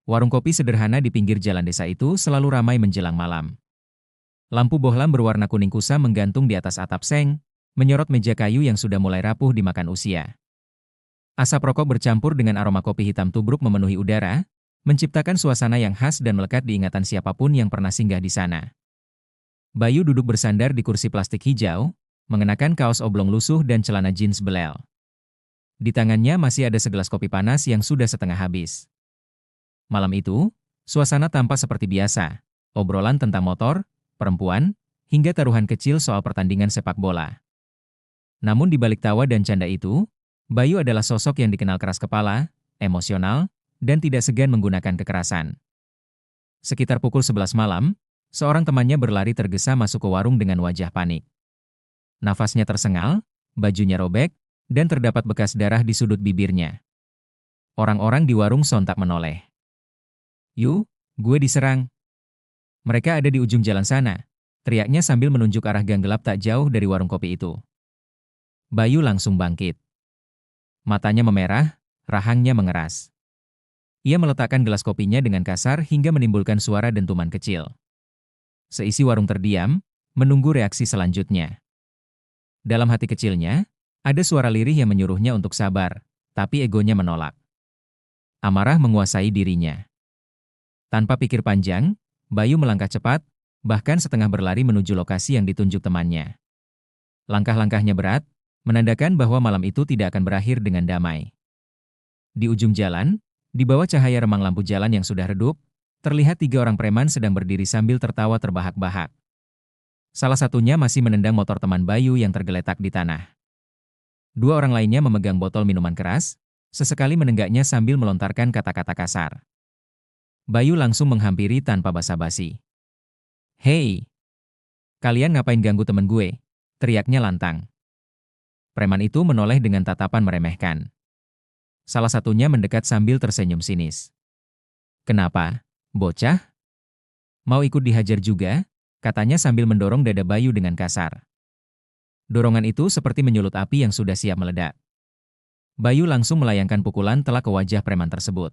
Warung kopi sederhana di pinggir jalan desa itu selalu ramai menjelang malam. Lampu bohlam berwarna kuning kusam menggantung di atas atap seng, menyorot meja kayu yang sudah mulai rapuh dimakan usia. Asap rokok bercampur dengan aroma kopi hitam tubruk memenuhi udara, menciptakan suasana yang khas dan melekat di ingatan siapapun yang pernah singgah di sana. Bayu duduk bersandar di kursi plastik hijau, mengenakan kaos oblong lusuh dan celana jeans belel. Di tangannya masih ada segelas kopi panas yang sudah setengah habis. Malam itu, suasana tampak seperti biasa, obrolan tentang motor, perempuan, hingga taruhan kecil soal pertandingan sepak bola. Namun di balik tawa dan canda itu, Bayu adalah sosok yang dikenal keras kepala, emosional, dan tidak segan menggunakan kekerasan. Sekitar pukul 11 malam, seorang temannya berlari tergesa masuk ke warung dengan wajah panik. Nafasnya tersengal, bajunya robek, dan terdapat bekas darah di sudut bibirnya. Orang-orang di warung sontak menoleh. "Yu, gue diserang." "Mereka ada di ujung jalan sana," teriaknya sambil menunjuk arah gang gelap tak jauh dari warung kopi itu. Bayu langsung bangkit. Matanya memerah, rahangnya mengeras. Ia meletakkan gelas kopinya dengan kasar hingga menimbulkan suara dentuman kecil. Seisi warung terdiam, menunggu reaksi selanjutnya. Dalam hati kecilnya, ada suara lirih yang menyuruhnya untuk sabar, tapi egonya menolak. Amarah menguasai dirinya. Tanpa pikir panjang, Bayu melangkah cepat, bahkan setengah berlari menuju lokasi yang ditunjuk temannya. Langkah-langkahnya berat, menandakan bahwa malam itu tidak akan berakhir dengan damai. Di ujung jalan, di bawah cahaya remang lampu jalan yang sudah redup, terlihat 3 orang preman sedang berdiri sambil tertawa terbahak-bahak. Salah satunya masih menendang motor teman Bayu yang tergeletak di tanah. 2 orang lainnya memegang botol minuman keras, sesekali menenggaknya sambil melontarkan kata-kata kasar. Bayu langsung menghampiri tanpa basa-basi. "Hei, kalian ngapain ganggu temen gue?" teriaknya lantang. Preman itu menoleh dengan tatapan meremehkan. Salah satunya mendekat sambil tersenyum sinis. "Kenapa, bocah? Mau ikut dihajar juga?" katanya sambil mendorong dada Bayu dengan kasar. Dorongan itu seperti menyulut api yang sudah siap meledak. Bayu langsung melayangkan pukulan telak ke wajah preman tersebut.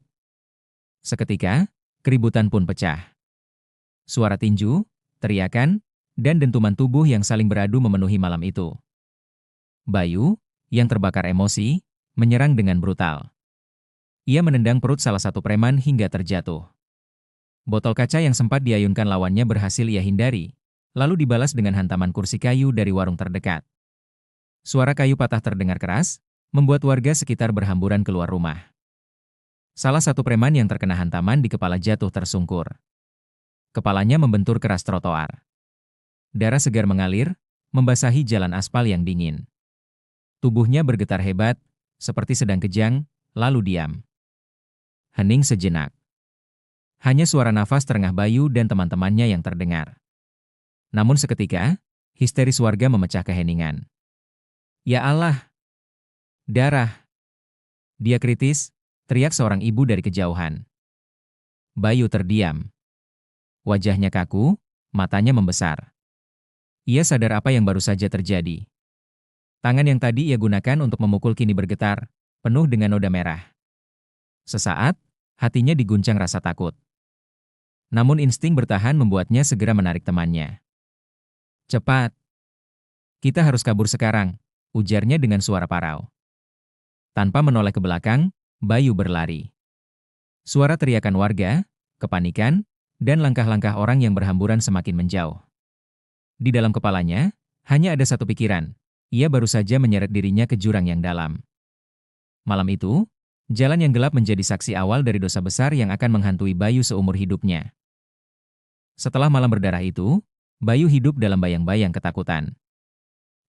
Seketika, keributan pun pecah. Suara tinju, teriakan, dan dentuman tubuh yang saling beradu memenuhi malam itu. Bayu, yang terbakar emosi, menyerang dengan brutal. Ia menendang perut salah satu preman hingga terjatuh. Botol kaca yang sempat diayunkan lawannya berhasil ia hindari, lalu dibalas dengan hantaman kursi kayu dari warung terdekat. Suara kayu patah terdengar keras, membuat warga sekitar berhamburan keluar rumah. Salah satu preman yang terkena hantaman di kepala jatuh tersungkur. Kepalanya membentur keras trotoar. Darah segar mengalir, membasahi jalan aspal yang dingin. Tubuhnya bergetar hebat, seperti sedang kejang, lalu diam. Hening sejenak. Hanya suara nafas terengah Bayu dan teman-temannya yang terdengar. Namun seketika, histeris warga memecah keheningan. "Ya Allah! Darah!" "Dia kritis," teriak seorang ibu dari kejauhan. Bayu terdiam. Wajahnya kaku, matanya membesar. Ia sadar apa yang baru saja terjadi. Tangan yang tadi ia gunakan untuk memukul kini bergetar, penuh dengan noda merah. Sesaat, hatinya diguncang rasa takut. Namun insting bertahan membuatnya segera menarik temannya. "Cepat! Kita harus kabur sekarang," ujarnya dengan suara parau. Tanpa menoleh ke belakang, Bayu berlari. Suara teriakan warga, kepanikan, dan langkah-langkah orang yang berhamburan semakin menjauh. Di dalam kepalanya, hanya ada satu pikiran. Ia baru saja menyeret dirinya ke jurang yang dalam. Malam itu, jalan yang gelap menjadi saksi awal dari dosa besar yang akan menghantui Bayu seumur hidupnya. Setelah malam berdarah itu, Bayu hidup dalam bayang-bayang ketakutan.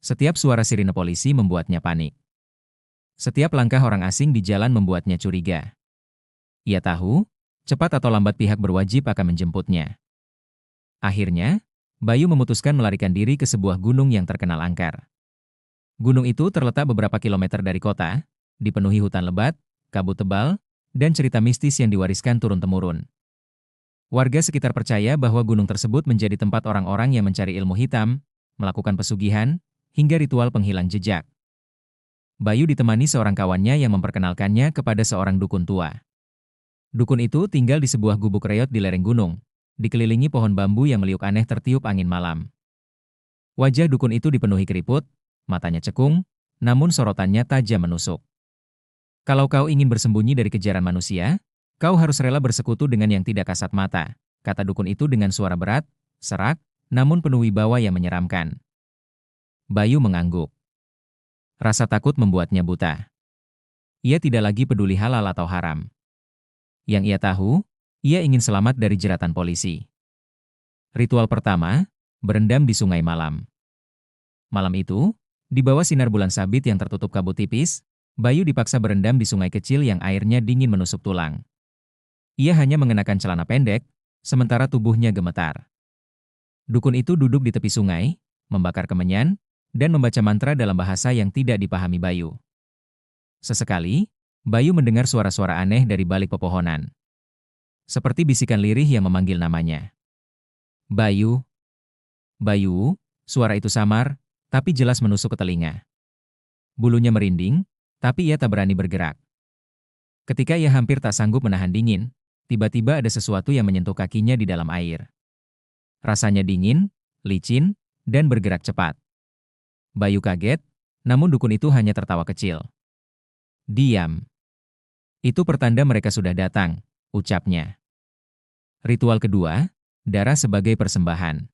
Setiap suara sirine polisi membuatnya panik. Setiap langkah orang asing di jalan membuatnya curiga. Ia tahu, cepat atau lambat pihak berwajib akan menjemputnya. Akhirnya, Bayu memutuskan melarikan diri ke sebuah gunung yang terkenal angker. Gunung itu terletak beberapa kilometer dari kota, dipenuhi hutan lebat, kabut tebal, dan cerita mistis yang diwariskan turun-temurun. Warga sekitar percaya bahwa gunung tersebut menjadi tempat orang-orang yang mencari ilmu hitam, melakukan pesugihan, hingga ritual penghilang jejak. Bayu ditemani seorang kawannya yang memperkenalkannya kepada seorang dukun tua. Dukun itu tinggal di sebuah gubuk reot di lereng gunung, dikelilingi pohon bambu yang meliuk aneh tertiup angin malam. Wajah dukun itu dipenuhi keriput, matanya cekung, namun sorotannya tajam menusuk. Kalau kau ingin bersembunyi dari kejaran manusia, kau harus rela bersekutu dengan yang tidak kasat mata, kata dukun itu dengan suara berat, serak, namun penuh wibawa yang menyeramkan. Bayu mengangguk. Rasa takut membuatnya buta. Ia tidak lagi peduli halal atau haram. Yang ia tahu, ia ingin selamat dari jeratan polisi. Ritual pertama, berendam di sungai malam. Malam itu, di bawah sinar bulan sabit yang tertutup kabut tipis, Bayu dipaksa berendam di sungai kecil yang airnya dingin menusuk tulang. Ia hanya mengenakan celana pendek, sementara tubuhnya gemetar. Dukun itu duduk di tepi sungai, membakar kemenyan, dan membaca mantra dalam bahasa yang tidak dipahami Bayu. Sesekali, Bayu mendengar suara-suara aneh dari balik pepohonan. Seperti bisikan lirih yang memanggil namanya. Bayu, Bayu, suara itu samar, tapi jelas menusuk ke telinga. Bulunya merinding, tapi ia tak berani bergerak. Ketika ia hampir tak sanggup menahan dingin, tiba-tiba ada sesuatu yang menyentuh kakinya di dalam air. Rasanya dingin, licin, dan bergerak cepat. Bayu kaget, namun dukun itu hanya tertawa kecil. Diam. Itu pertanda mereka sudah datang, ucapnya. Ritual kedua, darah sebagai persembahan.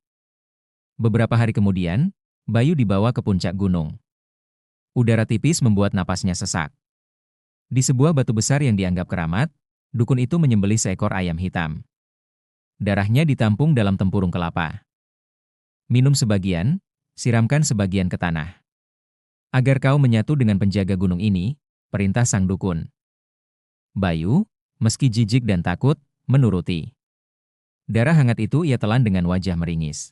Beberapa hari kemudian, Bayu dibawa ke puncak gunung. Udara tipis membuat napasnya sesak. Di sebuah batu besar yang dianggap keramat, dukun itu menyembelih seekor ayam hitam. Darahnya ditampung dalam tempurung kelapa. Minum sebagian, siramkan sebagian ke tanah. Agar kau menyatu dengan penjaga gunung ini, perintah sang dukun. Bayu, meski jijik dan takut, menuruti. Darah hangat itu ia telan dengan wajah meringis.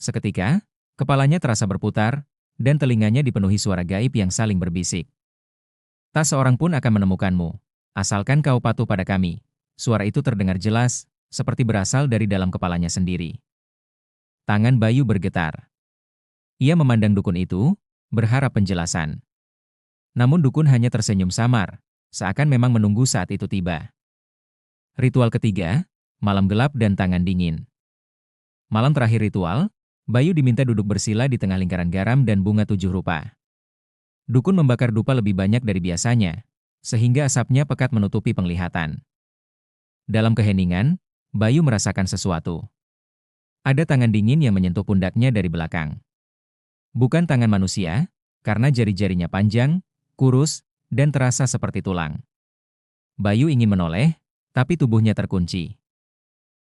Seketika, kepalanya terasa berputar, dan telinganya dipenuhi suara gaib yang saling berbisik. Tak seorang pun akan menemukanmu, asalkan kau patuh pada kami. Suara itu terdengar jelas, seperti berasal dari dalam kepalanya sendiri. Tangan Bayu bergetar. Ia memandang dukun itu, berharap penjelasan. Namun dukun hanya tersenyum samar, seakan memang menunggu saat itu tiba. Ritual ketiga, malam gelap dan tangan dingin. Malam terakhir ritual, Bayu diminta duduk bersila di tengah lingkaran garam dan bunga 7 rupa. Dukun membakar dupa lebih banyak dari biasanya, sehingga asapnya pekat menutupi penglihatan. Dalam keheningan, Bayu merasakan sesuatu. Ada tangan dingin yang menyentuh pundaknya dari belakang. Bukan tangan manusia, karena jari-jarinya panjang, kurus, dan terasa seperti tulang. Bayu ingin menoleh, tapi tubuhnya terkunci.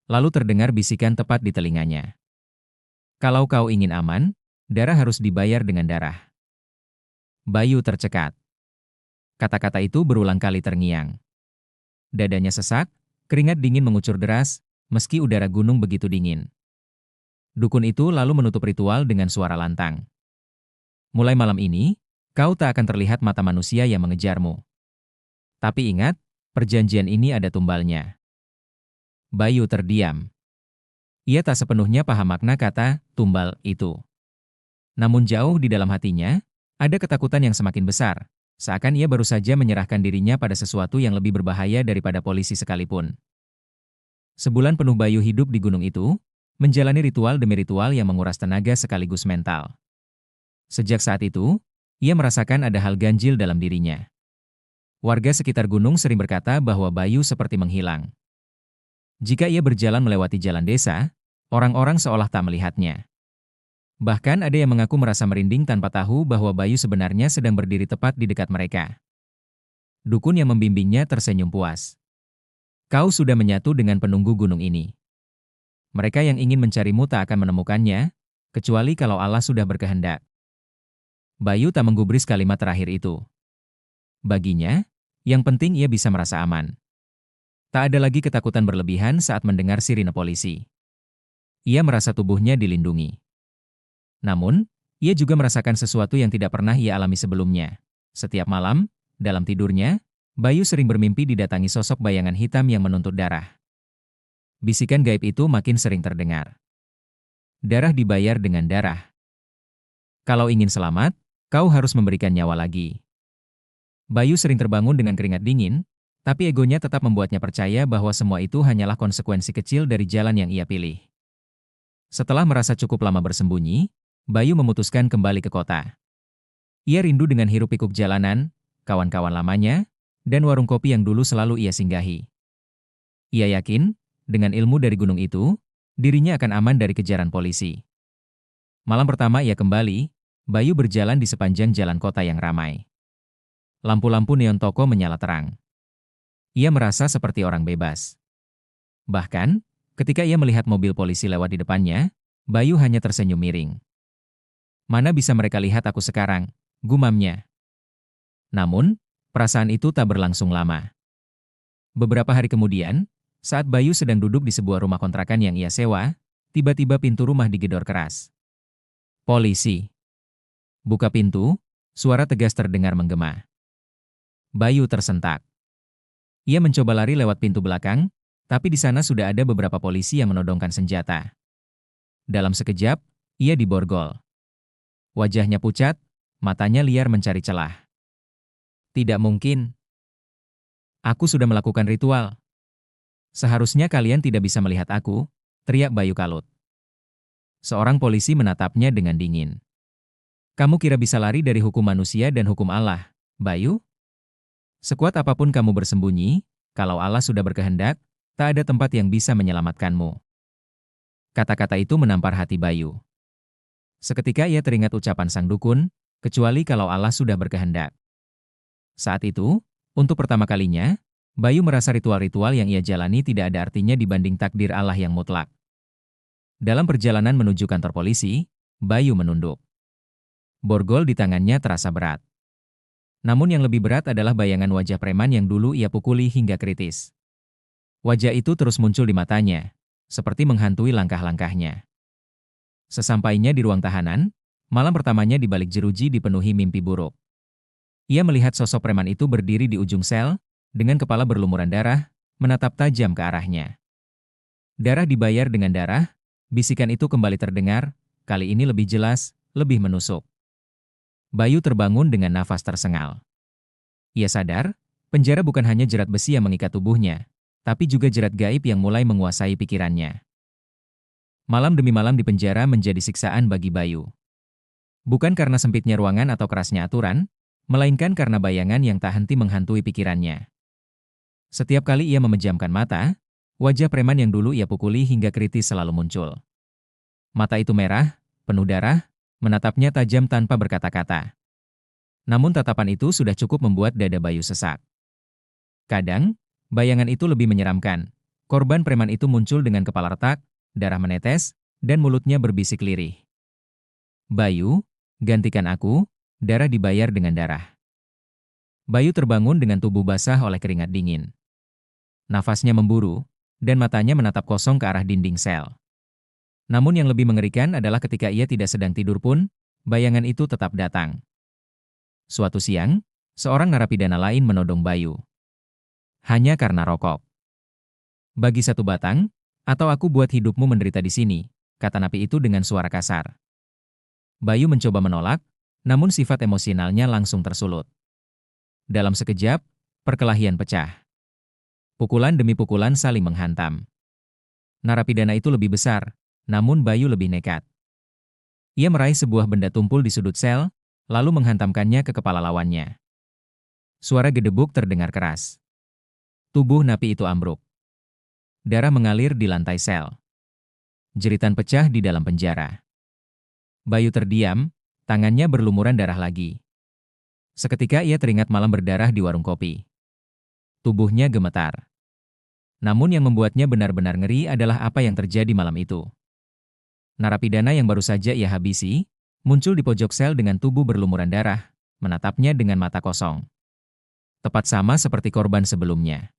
Lalu terdengar bisikan tepat di telinganya. Kalau kau ingin aman, darah harus dibayar dengan darah. Bayu tercekat. Kata-kata itu berulang kali terngiang. Dadanya sesak, keringat dingin mengucur deras, meski udara gunung begitu dingin. Dukun itu lalu menutup ritual dengan suara lantang. Mulai malam ini, kau tak akan terlihat mata manusia yang mengejarmu. Tapi ingat, perjanjian ini ada tumbalnya. Bayu terdiam. Ia tak sepenuhnya paham makna kata tumbal itu. Namun jauh di dalam hatinya, ada ketakutan yang semakin besar, seakan ia baru saja menyerahkan dirinya pada sesuatu yang lebih berbahaya daripada polisi sekalipun. Sebulan penuh Bayu hidup di gunung itu, menjalani ritual demi ritual yang menguras tenaga sekaligus mental. Sejak saat itu, ia merasakan ada hal ganjil dalam dirinya. Warga sekitar gunung sering berkata bahwa Bayu seperti menghilang. Jika ia berjalan melewati jalan desa, orang-orang seolah tak melihatnya. Bahkan ada yang mengaku merasa merinding tanpa tahu bahwa Bayu sebenarnya sedang berdiri tepat di dekat mereka. Dukun yang membimbingnya tersenyum puas. Kau sudah menyatu dengan penunggu gunung ini. Mereka yang ingin mencarimu tak akan menemukannya, kecuali kalau Allah sudah berkehendak. Bayu tak menggubris kalimat terakhir itu. Baginya, yang penting ia bisa merasa aman. Tak ada lagi ketakutan berlebihan saat mendengar sirine polisi. Ia merasa tubuhnya dilindungi. Namun, ia juga merasakan sesuatu yang tidak pernah ia alami sebelumnya. Setiap malam, dalam tidurnya, Bayu sering bermimpi didatangi sosok bayangan hitam yang menuntut darah. Bisikan gaib itu makin sering terdengar. Darah dibayar dengan darah. Kalau ingin selamat, kau harus memberikan nyawa lagi. Bayu sering terbangun dengan keringat dingin, Tapi egonya tetap membuatnya percaya bahwa semua itu hanyalah konsekuensi kecil dari jalan yang ia pilih. Setelah merasa cukup lama bersembunyi, Bayu memutuskan kembali ke kota. Ia rindu dengan hiruk-pikuk jalanan, kawan-kawan lamanya, dan warung kopi yang dulu selalu ia singgahi. Ia yakin, dengan ilmu dari gunung itu, dirinya akan aman dari kejaran polisi. Malam pertama ia kembali, Bayu berjalan di sepanjang jalan kota yang ramai. Lampu-lampu neon toko menyala terang. Ia merasa seperti orang bebas. Bahkan, ketika ia melihat mobil polisi lewat di depannya, Bayu hanya tersenyum miring. Mana bisa mereka lihat aku sekarang, gumamnya. Namun, perasaan itu tak berlangsung lama. Beberapa hari kemudian, saat Bayu sedang duduk di sebuah rumah kontrakan yang ia sewa, tiba-tiba pintu rumah digedor keras. Polisi. Buka pintu, suara tegas terdengar menggema. Bayu tersentak. Ia mencoba lari lewat pintu belakang, tapi di sana sudah ada beberapa polisi yang menodongkan senjata. Dalam sekejap, ia diborgol. Wajahnya pucat, matanya liar mencari celah. Tidak mungkin. Aku sudah melakukan ritual. Seharusnya kalian tidak bisa melihat aku, teriak Bayu kalut. Seorang polisi menatapnya dengan dingin. Kamu kira bisa lari dari hukum manusia dan hukum Allah, Bayu? Sekuat apapun kamu bersembunyi, kalau Allah sudah berkehendak, tak ada tempat yang bisa menyelamatkanmu. Kata-kata itu menampar hati Bayu. Seketika ia teringat ucapan sang dukun, kecuali kalau Allah sudah berkehendak. Saat itu, untuk pertama kalinya, Bayu merasa ritual-ritual yang ia jalani tidak ada artinya dibanding takdir Allah yang mutlak. Dalam perjalanan menuju kantor polisi, Bayu menunduk. Borgol di tangannya terasa berat. Namun yang lebih berat adalah bayangan wajah preman yang dulu ia pukuli hingga kritis. Wajah itu terus muncul di matanya, seperti menghantui langkah-langkahnya. Sesampainya di ruang tahanan, malam pertamanya di balik jeruji dipenuhi mimpi buruk. Ia melihat sosok preman itu berdiri di ujung sel, dengan kepala berlumuran darah, menatap tajam ke arahnya. Darah dibayar dengan darah, bisikan itu kembali terdengar, kali ini lebih jelas, lebih menusuk. Bayu terbangun dengan nafas tersengal. Ia sadar, penjara bukan hanya jerat besi yang mengikat tubuhnya, tapi juga jerat gaib yang mulai menguasai pikirannya. Malam demi malam di penjara menjadi siksaan bagi Bayu. Bukan karena sempitnya ruangan atau kerasnya aturan, melainkan karena bayangan yang tak henti menghantui pikirannya. Setiap kali ia memejamkan mata, wajah preman yang dulu ia pukuli hingga kritis selalu muncul. Mata itu merah, penuh darah, menatapnya tajam tanpa berkata-kata. Namun tatapan itu sudah cukup membuat dada Bayu sesak. Kadang, bayangan itu lebih menyeramkan. Korban preman itu muncul dengan kepala retak, darah menetes, dan mulutnya berbisik lirih. Bayu, gantikan aku, darah dibayar dengan darah. Bayu terbangun dengan tubuh basah oleh keringat dingin. Nafasnya memburu, dan matanya menatap kosong ke arah dinding sel. Namun yang lebih mengerikan adalah ketika ia tidak sedang tidur pun, bayangan itu tetap datang. Suatu siang, seorang narapidana lain menodong Bayu. Hanya karena rokok. Bagi satu batang, atau aku buat hidupmu menderita di sini, kata napi itu dengan suara kasar. Bayu mencoba menolak, namun sifat emosionalnya langsung tersulut. Dalam sekejap, perkelahian pecah. Pukulan demi pukulan saling menghantam. Narapidana itu lebih besar, namun Bayu lebih nekat. Ia meraih sebuah benda tumpul di sudut sel, lalu menghantamkannya ke kepala lawannya. Suara gedebuk terdengar keras. Tubuh napi itu ambruk. Darah mengalir di lantai sel. Jeritan pecah di dalam penjara. Bayu terdiam, tangannya berlumuran darah lagi. Seketika ia teringat malam berdarah di warung kopi. Tubuhnya gemetar. Namun yang membuatnya benar-benar ngeri adalah apa yang terjadi malam itu. Narapidana yang baru saja ia habisi, muncul di pojok sel dengan tubuh berlumuran darah, menatapnya dengan mata kosong. Tepat sama seperti korban sebelumnya.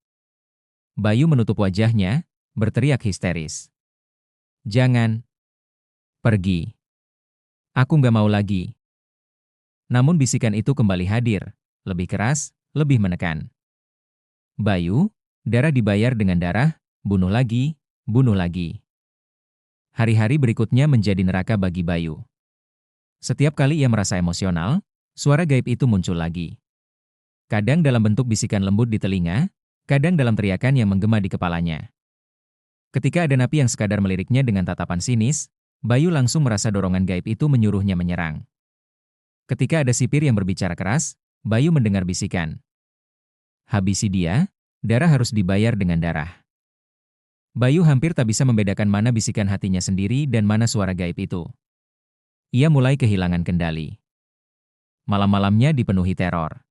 Bayu menutup wajahnya, berteriak histeris. Jangan. Pergi. Aku nggak mau lagi. Namun bisikan itu kembali hadir, lebih keras, lebih menekan. Bayu, darah dibayar dengan darah, bunuh lagi, bunuh lagi. Hari-hari berikutnya menjadi neraka bagi Bayu. Setiap kali ia merasa emosional, suara gaib itu muncul lagi. Kadang dalam bentuk bisikan lembut di telinga, kadang dalam teriakan yang menggema di kepalanya. Ketika ada napi yang sekadar meliriknya dengan tatapan sinis, Bayu langsung merasa dorongan gaib itu menyuruhnya menyerang. Ketika ada sipir yang berbicara keras, Bayu mendengar bisikan. Habisi dia, darah harus dibayar dengan darah. Bayu hampir tak bisa membedakan mana bisikan hatinya sendiri dan mana suara gaib itu. Ia mulai kehilangan kendali. Malam-malamnya dipenuhi teror.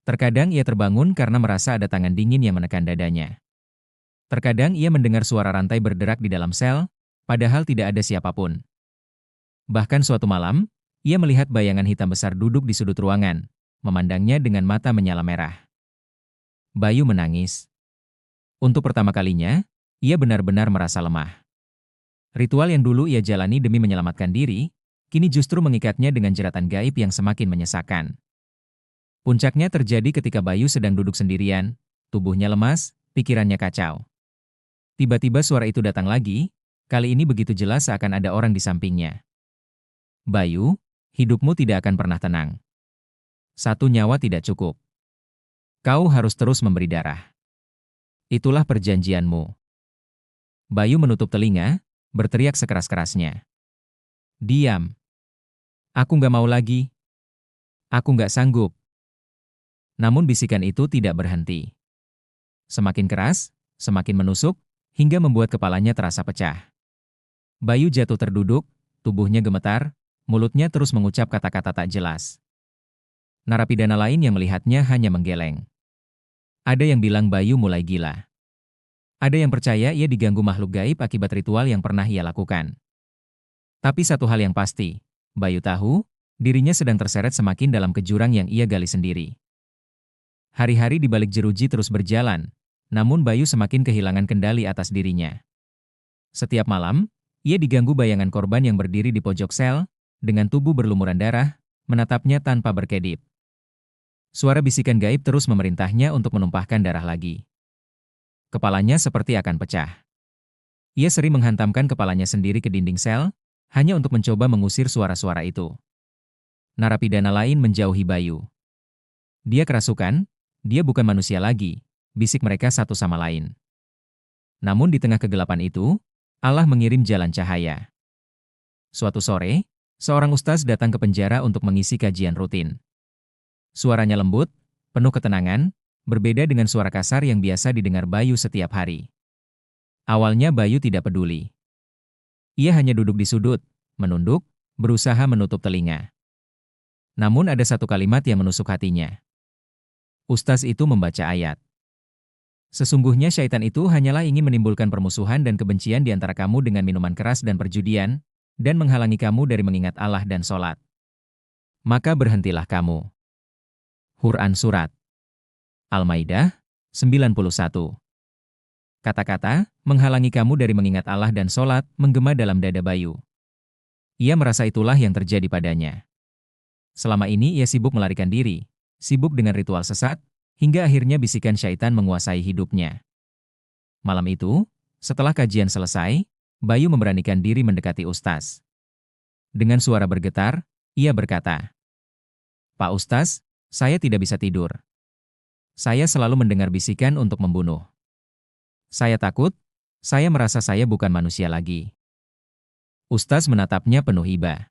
Terkadang ia terbangun karena merasa ada tangan dingin yang menekan dadanya. Terkadang ia mendengar suara rantai berderak di dalam sel, padahal tidak ada siapapun. Bahkan suatu malam, ia melihat bayangan hitam besar duduk di sudut ruangan, memandangnya dengan mata menyala merah. Bayu menangis. Untuk pertama kalinya, ia benar-benar merasa lemah. Ritual yang dulu ia jalani demi menyelamatkan diri, kini justru mengikatnya dengan jeratan gaib yang semakin menyesakan. Puncaknya terjadi ketika Bayu sedang duduk sendirian, tubuhnya lemas, pikirannya kacau. Tiba-tiba suara itu datang lagi, kali ini begitu jelas seakan ada orang di sampingnya. Bayu, hidupmu tidak akan pernah tenang. Satu nyawa tidak cukup. Kau harus terus memberi darah. Itulah perjanjianmu. Bayu menutup telinga, berteriak sekeras-kerasnya. Diam. Aku nggak mau lagi. Aku nggak sanggup. Namun bisikan itu tidak berhenti. Semakin keras, semakin menusuk, hingga membuat kepalanya terasa pecah. Bayu jatuh terduduk, tubuhnya gemetar, mulutnya terus mengucap kata-kata tak jelas. Narapidana lain yang melihatnya hanya menggeleng. Ada yang bilang Bayu mulai gila. Ada yang percaya ia diganggu makhluk gaib akibat ritual yang pernah ia lakukan. Tapi satu hal yang pasti, Bayu tahu, dirinya sedang terseret semakin dalam kejurang yang ia gali sendiri. Hari-hari di balik jeruji terus berjalan, namun Bayu semakin kehilangan kendali atas dirinya. Setiap malam, ia diganggu bayangan korban yang berdiri di pojok sel, dengan tubuh berlumuran darah, menatapnya tanpa berkedip. Suara bisikan gaib terus memerintahnya untuk menumpahkan darah lagi. Kepalanya seperti akan pecah. Ia sering menghantamkan kepalanya sendiri ke dinding sel, hanya untuk mencoba mengusir suara-suara itu. Narapidana lain menjauhi Bayu. Dia kerasukan, dia bukan manusia lagi, bisik mereka satu sama lain. Namun di tengah kegelapan itu, Allah mengirim jalan cahaya. Suatu sore, seorang ustaz datang ke penjara untuk mengisi kajian rutin. Suaranya lembut, penuh ketenangan, berbeda dengan suara kasar yang biasa didengar Bayu setiap hari. Awalnya Bayu tidak peduli. Ia hanya duduk di sudut, menunduk, berusaha menutup telinga. Namun ada satu kalimat yang menusuk hatinya. Ustaz itu membaca ayat. Sesungguhnya syaitan itu hanyalah ingin menimbulkan permusuhan dan kebencian di antara kamu dengan minuman keras dan perjudian, dan menghalangi kamu dari mengingat Allah dan sholat. Maka berhentilah kamu. Quran Surat Al-Maidah 91. Kata-kata, menghalangi kamu dari mengingat Allah dan sholat, menggema dalam dada Bayu. Ia merasa itulah yang terjadi padanya. Selama ini ia sibuk melarikan diri, sibuk dengan ritual sesat, hingga akhirnya bisikan syaitan menguasai hidupnya. Malam itu, setelah kajian selesai, Bayu memberanikan diri mendekati Ustaz. Dengan suara bergetar, ia berkata, "Pak Ustaz, saya tidak bisa tidur. Saya selalu mendengar bisikan untuk membunuh. Saya takut, saya merasa saya bukan manusia lagi." Ustaz menatapnya penuh iba.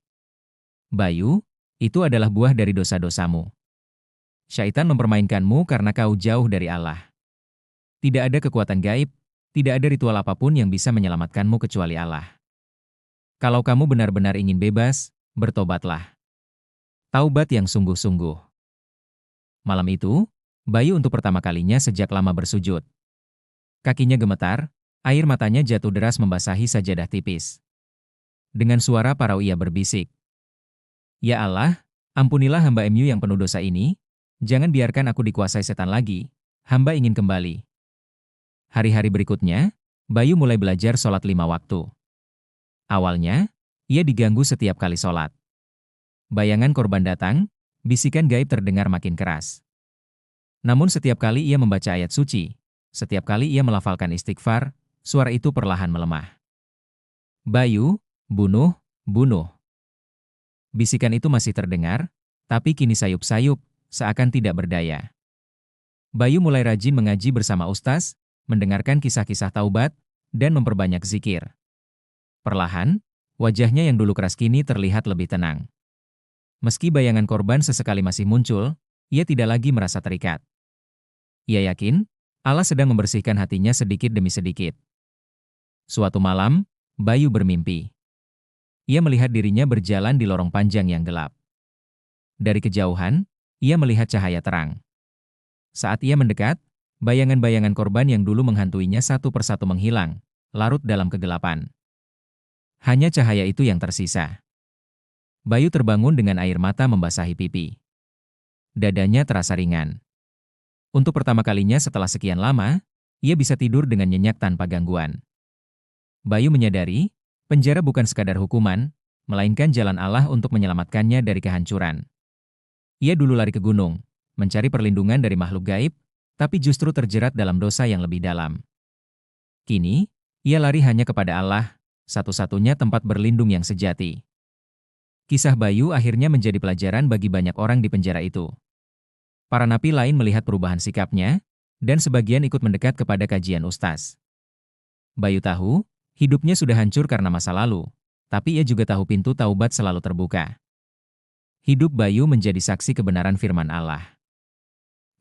"Bayu, itu adalah buah dari dosa-dosamu. Syaitan mempermainkanmu karena kau jauh dari Allah. Tidak ada kekuatan gaib, tidak ada ritual apapun yang bisa menyelamatkanmu kecuali Allah. Kalau kamu benar-benar ingin bebas, bertobatlah. Taubat yang sungguh-sungguh." Malam itu, Bayu untuk pertama kalinya sejak lama bersujud. Kakinya gemetar, air matanya jatuh deras membasahi sajadah tipis. Dengan suara parau ia berbisik, "Ya Allah, ampunilah hamba MU yang penuh dosa ini. Jangan biarkan aku dikuasai setan lagi, hamba ingin kembali." Hari-hari berikutnya, Bayu mulai belajar sholat 5 waktu. Awalnya, ia diganggu setiap kali sholat. Bayangan korban datang, bisikan gaib terdengar makin keras. Namun setiap kali ia membaca ayat suci, setiap kali ia melafalkan istighfar, suara itu perlahan melemah. "Bayu, bunuh, bunuh." Bisikan itu masih terdengar, tapi kini sayup-sayup, seakan tidak berdaya. Bayu mulai rajin mengaji bersama ustaz, mendengarkan kisah-kisah taubat, dan memperbanyak zikir. Perlahan, wajahnya yang dulu keras kini terlihat lebih tenang. Meski bayangan korban sesekali masih muncul, ia tidak lagi merasa terikat. Ia yakin, Allah sedang membersihkan hatinya sedikit demi sedikit. Suatu malam, Bayu bermimpi. Ia melihat dirinya berjalan di lorong panjang yang gelap. Dari kejauhan, ia melihat cahaya terang. Saat ia mendekat, bayangan-bayangan korban yang dulu menghantuinya satu persatu menghilang, larut dalam kegelapan. Hanya cahaya itu yang tersisa. Bayu terbangun dengan air mata membasahi pipi. Dadanya terasa ringan. Untuk pertama kalinya setelah sekian lama, ia bisa tidur dengan nyenyak tanpa gangguan. Bayu menyadari, penjara bukan sekadar hukuman, melainkan jalan Allah untuk menyelamatkannya dari kehancuran. Ia dulu lari ke gunung, mencari perlindungan dari makhluk gaib, tapi justru terjerat dalam dosa yang lebih dalam. Kini, ia lari hanya kepada Allah, satu-satunya tempat berlindung yang sejati. Kisah Bayu akhirnya menjadi pelajaran bagi banyak orang di penjara itu. Para napi lain melihat perubahan sikapnya, dan sebagian ikut mendekat kepada kajian ustaz. Bayu tahu, hidupnya sudah hancur karena masa lalu, tapi ia juga tahu pintu taubat selalu terbuka. Hidup Bayu menjadi saksi kebenaran firman Allah.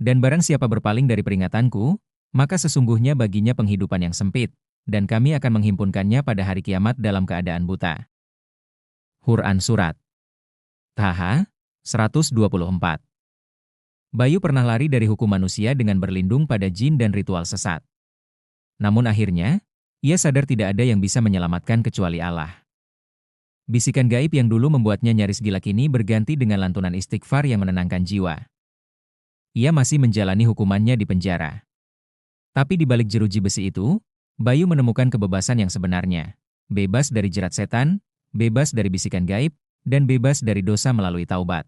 Dan barang siapa berpaling dari peringatanku, maka sesungguhnya baginya penghidupan yang sempit, dan kami akan menghimpunkannya pada hari kiamat dalam keadaan buta. Quran Surat Taha, 124. Bayu pernah lari dari hukum manusia dengan berlindung pada jin dan ritual sesat. Namun akhirnya, ia sadar tidak ada yang bisa menyelamatkan kecuali Allah. Bisikan gaib yang dulu membuatnya nyaris gila kini berganti dengan lantunan istighfar yang menenangkan jiwa. Ia masih menjalani hukumannya di penjara. Tapi di balik jeruji besi itu, Bayu menemukan kebebasan yang sebenarnya. Bebas dari jerat setan, bebas dari bisikan gaib, dan bebas dari dosa melalui taubat.